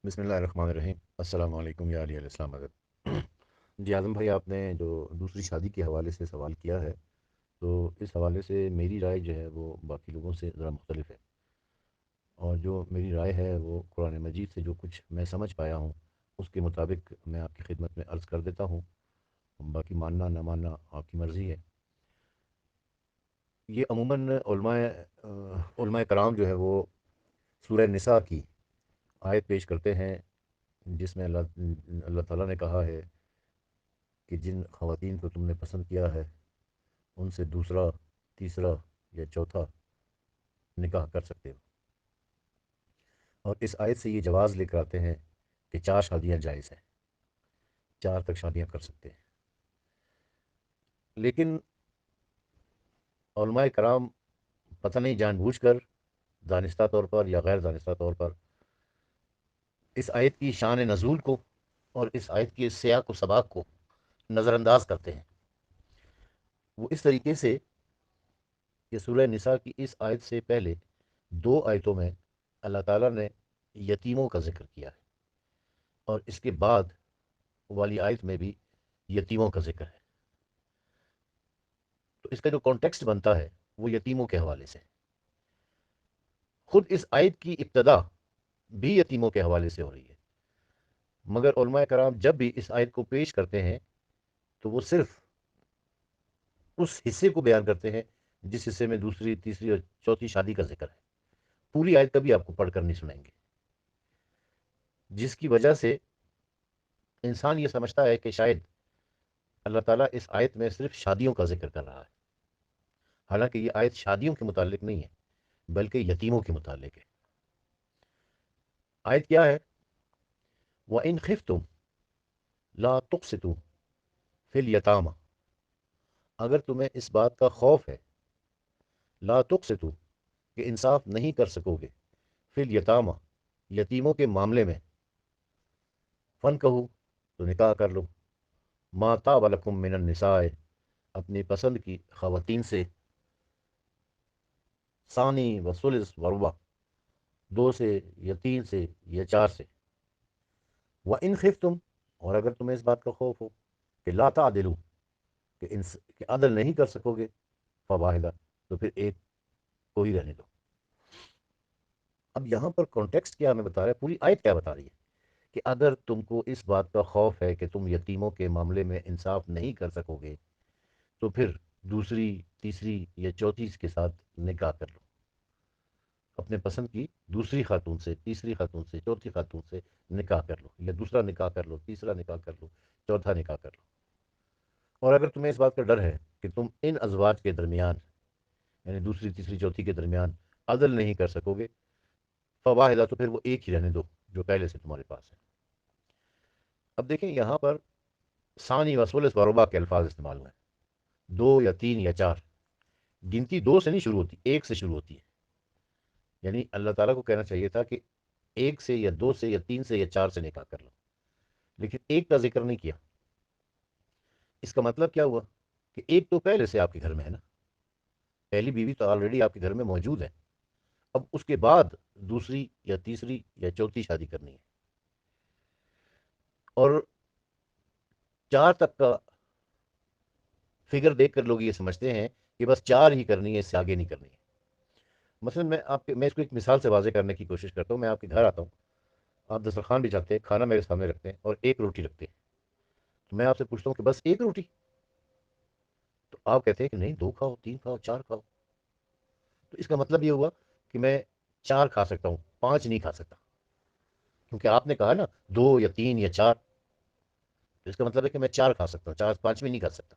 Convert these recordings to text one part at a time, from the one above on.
بسم اللہ الرحمن الرحیم۔ السلام علیکم یا علیہ السلام حضرت۔ جی اعظم بھائی، آپ نے جو دوسری شادی کے حوالے سے سوال کیا ہے، تو اس حوالے سے میری رائے جو ہے وہ باقی لوگوں سے ذرا مختلف ہے، اور جو میری رائے ہے وہ قرآن مجید سے جو کچھ میں سمجھ پایا ہوں اس کے مطابق میں آپ کی خدمت میں عرض کر دیتا ہوں۔ باقی ماننا نہ ماننا آپ کی مرضی ہے۔ یہ عموماً علماء کرام جو ہے وہ سورہ نساء کی آیت پیش کرتے ہیں، جس میں اللہ تعالیٰ نے کہا ہے کہ جن خواتین کو تم نے پسند کیا ہے ان سے دوسرا، تیسرا یا چوتھا نکاح کر سکتے ہو، اور اس آیت سے یہ جواز لے کر آتے ہیں کہ چار شادیاں جائز ہیں، چار تک شادیاں کر سکتے ہیں۔ لیکن علماء کرام پتہ نہیں جان بوجھ کر، دانستہ طور پر یا غیر دانستہ طور پر، اس آیت کی شان نزول کو اور اس آیت کے سیاق و سباق کو نظر انداز کرتے ہیں۔ وہ اس طریقے سے کہ سورہ نساء کی اس آیت سے پہلے دو آیتوں میں اللہ تعالیٰ نے یتیموں کا ذکر کیا ہے، اور اس کے بعد والی آیت میں بھی یتیموں کا ذکر ہے۔ تو اس کا جو کانٹیکسٹ بنتا ہے وہ یتیموں کے حوالے سے۔ خود اس آیت کی ابتدا بھی یتیموں کے حوالے سے ہو رہی ہے، مگر علماء کرام جب بھی اس آیت کو پیش کرتے ہیں تو وہ صرف اس حصے کو بیان کرتے ہیں جس حصے میں دوسری، تیسری اور چوتھی شادی کا ذکر ہے۔ پوری آیت کبھی آپ کو پڑھ کر نہیں سنائیں گے، جس کی وجہ سے انسان یہ سمجھتا ہے کہ شاید اللہ تعالیٰ اس آیت میں صرف شادیوں کا ذکر کر رہا ہے، حالانکہ یہ آیت شادیوں کے متعلق نہیں ہے بلکہ یتیموں کے متعلق ہے۔ آیت کیا ہے؟ وَإِنْ خِفْتُمْ لَا تُقْسِطُوا فِي الْيَتَامَى، اگر تمہیں اس بات کا خوف ہے، لا تقسطوا، کہ انصاف نہیں کر سکو گے، فی الیتامى، یتیموں کے معاملے میں، فن کہو، تو نکاح کر لو، ما طاب لکم من النساء، اپنی پسند کی خواتین سے، ثانی و ثلث و ربع، دو سے یا تین سے یا چار سے، وَإِنْ خِفْتُمْ، اور اگر تمہیں اس بات کا خوف ہو کہ لا تعدلوا، کہ عدل نہیں کر سکو گے، فواحدہ، تو پھر ایک کو ہی رہنے دو۔ اب یہاں پر کانٹیکسٹ کیا ہمیں بتا رہا ہے، پوری آیت کیا بتا رہی ہے کہ اگر تم کو اس بات کا خوف ہے کہ تم یتیموں کے معاملے میں انصاف نہیں کر سکو گے تو پھر دوسری، تیسری یا چوتھی کے ساتھ نکاح کر لو، اپنے پسند کی دوسری خاتون سے، تیسری خاتون سے، چوتھی خاتون سے نکاح کر لو، یا دوسرا نکاح کر لو، تیسرا نکاح کر لو، چوتھا نکاح کر لو۔ اور اگر تمہیں اس بات کا ڈر ہے کہ تم ان ازواج کے درمیان، یعنی دوسری، تیسری، چوتھی کے درمیان عدل نہیں کر سکو گے، فواحدہ، تو پھر وہ ایک ہی رہنے دو جو پہلے سے تمہارے پاس ہے۔ اب دیکھیں یہاں پر ثانی و ثلث و ربع کے الفاظ استعمال ہوئے ہیں، دو یا تین یا چار۔ گنتی دو سے نہیں شروع ہوتی، ایک سے شروع ہوتی ہے۔ یعنی اللہ تعالیٰ کو کہنا چاہیے تھا کہ ایک سے یا دو سے یا تین سے یا چار سے نکاح کر لو، لیکن ایک کا ذکر نہیں کیا۔ اس کا مطلب کیا ہوا کہ ایک تو پہلے سے آپ کے گھر میں ہے نا، پہلی بیوی تو آلریڈی آپ کے گھر میں موجود ہے، اب اس کے بعد دوسری یا تیسری یا چوتھی شادی کرنی ہے، اور چار تک کا فگر دیکھ کر لوگ یہ سمجھتے ہیں کہ بس چار ہی کرنی ہے، اس سے آگے نہیں کرنی ہے۔ مثلا میں اس کو ایک مثال سے واضح کرنے کی کوشش کرتا ہوں۔ میں آپ کے گھر آتا ہوں، آپ دسترخوان بچھاتے ہیں، کھانا میرے سامنے رکھتے ہیں اور ایک روٹی رکھتے ہیں، تو میں آپ سے پوچھتا ہوں کہ بس ایک روٹی؟ تو آپ کہتے ہیں کہ نہیں، دو کھاؤ، تین کھاؤ، چار کھاؤ۔ تو اس کا مطلب یہ ہوا کہ میں چار کھا سکتا ہوں، پانچ نہیں کھا سکتا، کیونکہ آپ نے کہا نا دو یا تین یا چار، تو اس کا مطلب ہے کہ میں چار کھا سکتا ہوں، چار پانچ میں نہیں کھا سکتا۔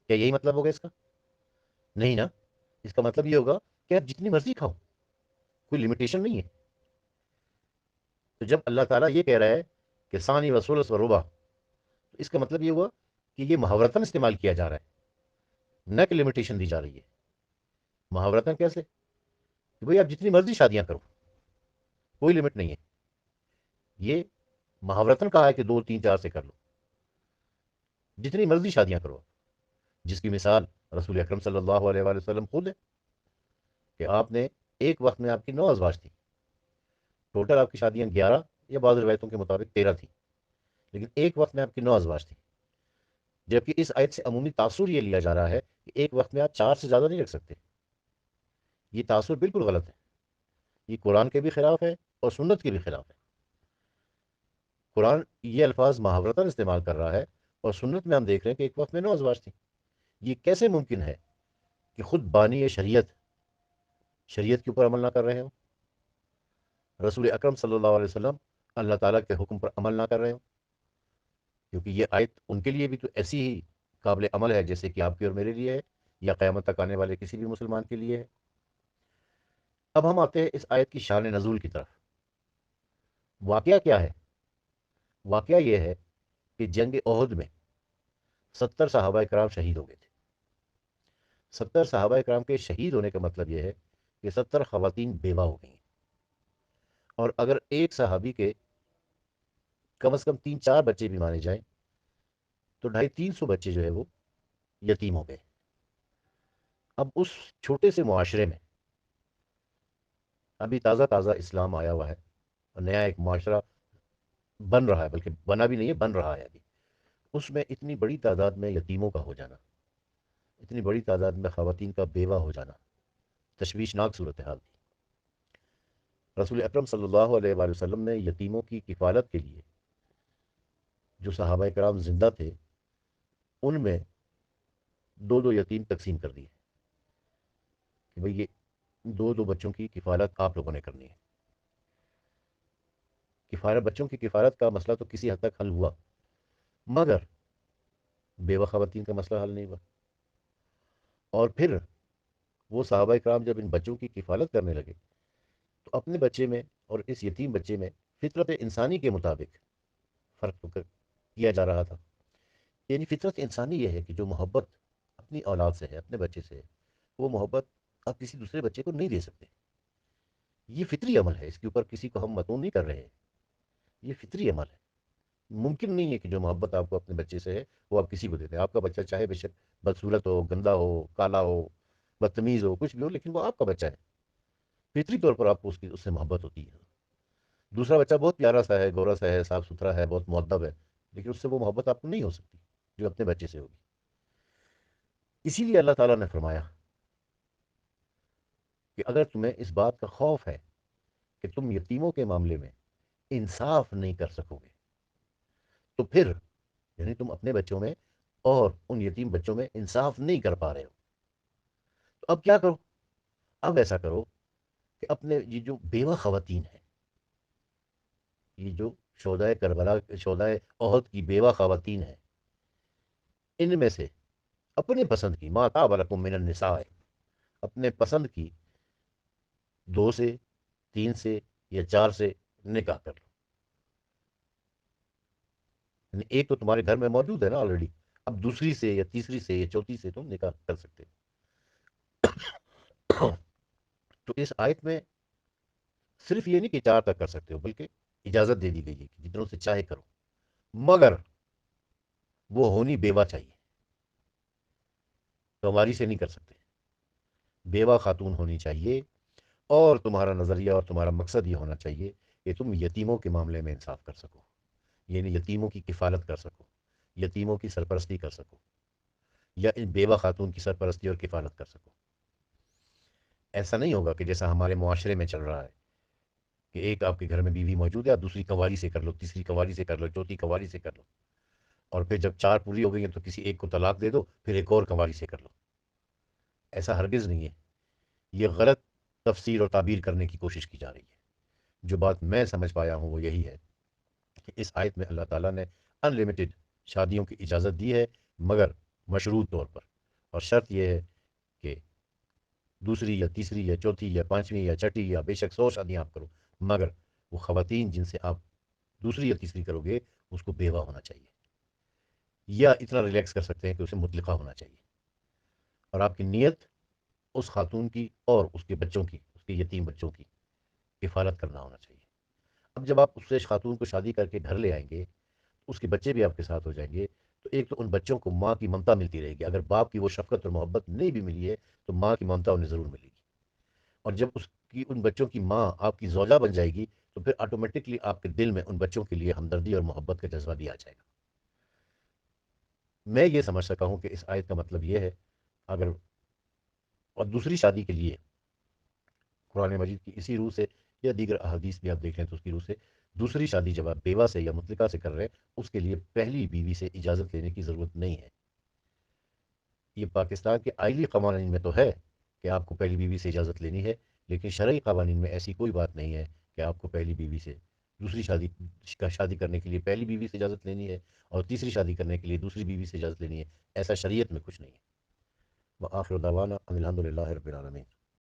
کیا یہی مطلب ہوگا اس کا؟ نہیں نا، اس کا مطلب یہ ہوگا کہ آپ جتنی مرضی کھاؤ، کوئی لمیٹیشن نہیں ہے۔ تو جب اللہ تعالیٰ یہ کہہ رہا ہے کہ ثانی و ثلث و ربع، تو اس کا مطلب یہ ہوا کہ یہ محاورتاً استعمال کیا جا رہا ہے، نہ کہ لمیٹیشن دی جا رہی ہے۔ محاورتاً کیسے؟ کہ بھئی آپ جتنی مرضی شادیاں کرو، کوئی لمٹ نہیں ہے۔ یہ محاورتاً کہا ہے کہ دو، تین، چار سے کر لو، جتنی مرضی شادیاں کرو، جس کی مثال رسول اکرم صلی اللہ علیہ وآلہ وسلم خود ہے، کہ آپ نے ایک وقت میں آپ کی 9 ازواج تھی، ٹوٹل آپ کی شادیاں 11 یا بعض روایتوں کے مطابق 13 تھی، لیکن ایک وقت میں آپ کی 9 ازواج تھی، جبکہ اس آیت سے عمومی تاثر یہ لیا جا رہا ہے کہ ایک وقت میں آپ 4 سے زیادہ نہیں رکھ سکتے۔ یہ تاثر بالکل غلط ہے، یہ قرآن کے بھی خلاف ہے اور سنت کے بھی خلاف ہے۔ قرآن یہ الفاظ محاورتاً استعمال کر رہا ہے، اور سنت میں ہم دیکھ رہے ہیں کہ ایک وقت میں 9 ازواج تھیں۔ یہ کیسے ممکن ہے کہ خود بانی شریعت کے اوپر عمل نہ کر رہے ہوں، رسول اکرم صلی اللہ علیہ وسلم اللہ تعالیٰ کے حکم پر عمل نہ کر رہے ہوں؟ کیونکہ یہ آیت ان کے لیے بھی تو ایسی ہی قابل عمل ہے جیسے کہ آپ کی اور میرے لیے ہے، یا قیامت تک آنے والے کسی بھی مسلمان کے لیے ہے۔ اب ہم آتے ہیں اس آیت کی شان نزول کی طرف۔ واقعہ کیا ہے؟ واقعہ یہ ہے کہ جنگ احد میں 70 صحابہ کرام شہید ہو گئے تھے۔ 70 صحابہ کرام کے شہید ہونے کا مطلب یہ ہے کہ 70 خواتین بیوہ ہو گئی ہیں، اور اگر ایک صحابی کے کم از کم 3-4 بچے بھی مانے جائیں تو 250-300 بچے جو ہے وہ یتیم ہو گئے۔ اب اس چھوٹے سے معاشرے میں ابھی تازہ تازہ اسلام آیا ہوا ہے، اور نیا ایک معاشرہ بن رہا ہے، بلکہ بنا بھی نہیں ہے، بن رہا ہے ابھی۔ اس میں اتنی بڑی تعداد میں یتیموں کا ہو جانا، اتنی بڑی تعداد میں خواتین کا بیوہ ہو جانا، تشویشناک صورتحال تھی۔ رسول اکرم صلی اللہ علیہ وآلہ وسلم نے یتیموں کی کفالت کے لیے جو صحابہ کرام زندہ تھے ان میں 2 یتیم تقسیم کر دیے کہ بھئی یہ 2 بچوں کی کفالت آپ لوگوں نے کرنی ہے۔ بچوں کی کفالت کا مسئلہ تو کسی حد تک حل ہوا، مگر بیوہ خواتین کا مسئلہ حل نہیں ہوا۔ اور پھر وہ صحابہ کرام جب ان بچوں کی کفالت کرنے لگے تو اپنے بچے میں اور اس یتیم بچے میں فطرت انسانی کے مطابق فرق کیا جا رہا تھا۔ یعنی فطرت انسانی یہ ہے کہ جو محبت اپنی اولاد سے ہے، اپنے بچے سے ہے، وہ محبت آپ کسی دوسرے بچے کو نہیں دے سکتے۔ یہ فطری عمل ہے، اس کے اوپر کسی کو ہم متون نہیں کر رہے ہیں، یہ فطری عمل ہے۔ ممکن نہیں ہے کہ جو محبت آپ کو اپنے بچے سے ہے وہ آپ کسی کو دے دیں۔ آپ کا بچہ چاہے بے شک بدصورت ہو، گندا ہو، کالا ہو، بدتمیز ہو، کچھ بھی ہو، لیکن وہ آپ کا بچہ ہے، فطری طور پر آپ کو اس سے محبت ہوتی ہے۔ دوسرا بچہ بہت پیارا سا ہے، گورا سا ہے، صاف ستھرا ہے، بہت مؤدب ہے، لیکن اس سے وہ محبت آپ کو نہیں ہو سکتی جو اپنے بچے سے ہوگی۔ اسی لیے اللہ تعالیٰ نے فرمایا کہ اگر تمہیں اس بات کا خوف ہے کہ تم یتیموں کے معاملے میں انصاف نہیں کر سکو گے تو پھر، یعنی تم اپنے بچوں میں اور ان یتیم بچوں میں انصاف نہیں کر پا رہے ہو، تو اب کیا کرو؟ اب ایسا کرو کہ اپنے یہ جو بیوہ خواتین ہیں، یہ جو شہدائے کربلا، شہدائے احد کی بیوہ خواتین ہیں، ان میں سے اپنے پسند کی ما طاب لکم من النساء، اپنے پسند کی 2 سے 3 سے یا 4 سے نکاح کر لو۔ یعنی ایک تو تمہارے گھر میں موجود ہے نا آلریڈی، اب دوسری سے یا تیسری سے یا چوتھی سے تم نکاح کر سکتے ہو۔ تو اس آیت میں صرف یہ نہیں کہ 4 تک کر سکتے ہو، بلکہ اجازت دے دی گئی ہے کہ جتنوں سے چاہے کرو، مگر وہ ہونی بیوہ چاہیے، کنواری سے نہیں کر سکتے، بیوہ خاتون ہونی چاہیے۔ اور تمہارا نظریہ اور تمہارا مقصد یہ ہونا چاہیے کہ تم یتیموں کے معاملے میں انصاف کر سکو، یعنی یتیموں کی کفالت کر سکو، یتیموں کی سرپرستی کر سکو، یا ان بیوہ خاتون کی سرپرستی اور کفالت کر سکو۔ ایسا نہیں ہوگا کہ جیسا ہمارے معاشرے میں چل رہا ہے کہ ایک آپ کے گھر میں بیوی موجود ہے، آپ دوسری کنواری سے کر لو، تیسری کنواری سے کر لو، چوتھی کنواری سے کر لو، اور پھر جب 4 پوری ہو گئی ہیں تو کسی ایک کو طلاق دے دو، پھر ایک اور کنواری سے کر لو۔ ایسا ہرگز نہیں ہے، یہ غلط تفسیر اور تعبیر کرنے کی کوشش کی جا رہی ہے۔ جو بات میں سمجھ پایا ہوں وہ یہی ہے کہ اس آیت میں اللہ تعالیٰ نے ان لمیٹڈ شادیوں کی اجازت دی ہے، مگر مشروط طور پر، اور شرط یہ ہے کہ دوسری یا تیسری یا چوتھی یا پانچویں یا چھٹی یا بے شک 100 شادیاں آپ کرو، مگر وہ خواتین جن سے آپ دوسری یا تیسری کرو گے اس کو بیوہ ہونا چاہیے، یا اتنا ریلیکس کر سکتے ہیں کہ اسے مطلقہ ہونا چاہیے، اور آپ کی نیت اس خاتون کی اور اس کے بچوں کی، اس کے یتیم بچوں کی کفالت کرنا ہونا چاہیے۔ اب جب آپ اس خاتون کو شادی کر کے گھر لے آئیں گے، اس کے بچے بھی آپ کے ساتھ ہو جائیں گے، تو ایک تو ان بچوں کو ماں کی ممتا ملتی رہے گی، اگر باپ کی وہ شفقت اور محبت نہیں بھی ملی ہے تو ماں کی ممتا انہیں ضرور ملے گی، اور جب اس کی ان بچوں کی ماں آپ کی زوجہ بن جائے گی تو پھر آٹومیٹکلی آپ کے دل میں ان بچوں کے لیے ہمدردی اور محبت کا جذبہ بھی آ جائے گا۔ میں یہ سمجھ سکا ہوں کہ اس آیت کا مطلب یہ ہے، اگر اور دوسری شادی کے لیے قرآن مجید کی اسی روح سے یا دیگر احادیث بھی آپ دیکھ لیں تو اس کی روح سے، دوسری شادی جب آپ بیوہ سے یا مطلقہ سے کر رہے ہیں، اس کے لیے پہلی بیوی سے اجازت لینے کی ضرورت نہیں ہے۔ یہ پاکستان کے آئلی قوانین میں تو ہے کہ آپ کو پہلی بیوی سے اجازت لینی ہے، لیکن شرعی قوانین میں ایسی کوئی بات نہیں ہے کہ آپ کو پہلی بیوی سے دوسری شادی کرنے کے لیے پہلی بیوی سے اجازت لینی ہے اور تیسری شادی کرنے کے لیے دوسری بیوی سے اجازت لینی ہے۔ ایسا شریعت میں کچھ نہیں ہے۔ وآخر دعوانا ان الحمد للہ رب العالمین۔